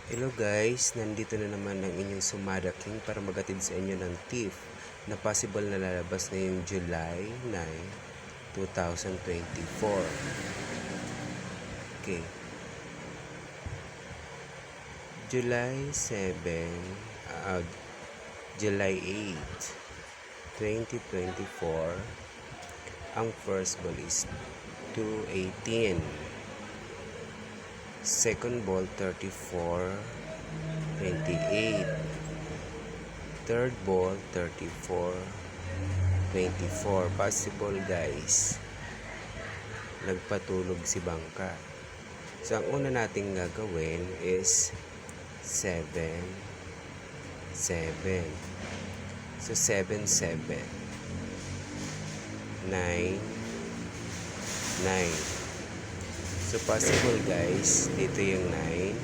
Hello guys, nandito na naman ang inyong Sumada King para magatid sa inyo ng tip na possible na lalabas ngayong July 9, 2024. Okay. July 7, July 8, 2024. Ang first ball is 218. Second ball 34, 28. Third ball 34, 24. Possible guys, nagpatulog si bangka. So ang una nating gagawin is 7, 7. So 7, 7. 9, 9. So possible guys, dito yung 9.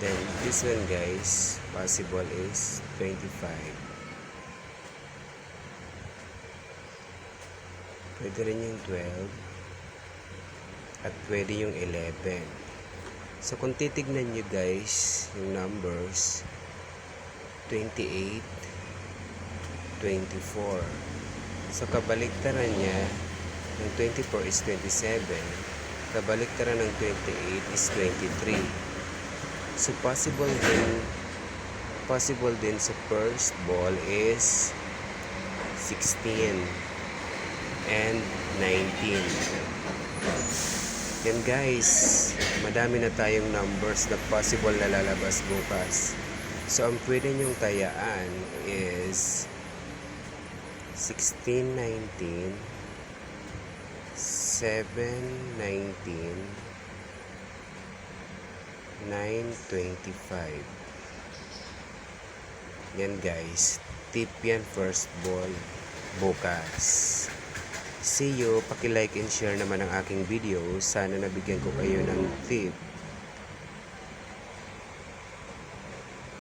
Then this one guys, possible is 25. Pwede rin yung 12. At pwede yung 11. So kung titignan nyo guys, yung numbers, 28, 24. So kabaliktaran niya ng 24 is 27. Kabaliktaran ng 28 is 23. So possible din sa first ball is 16 and 19. Yan guys, madami na tayong numbers na possible na lalabas bukas. So ang pwede nyong tayaan is 16, 19, 7, 19, 9, 25. Yan guys, tip yan first ball bukas. See you, paki-like and share naman ang aking video. Sana nabigyan ko kayo ng tip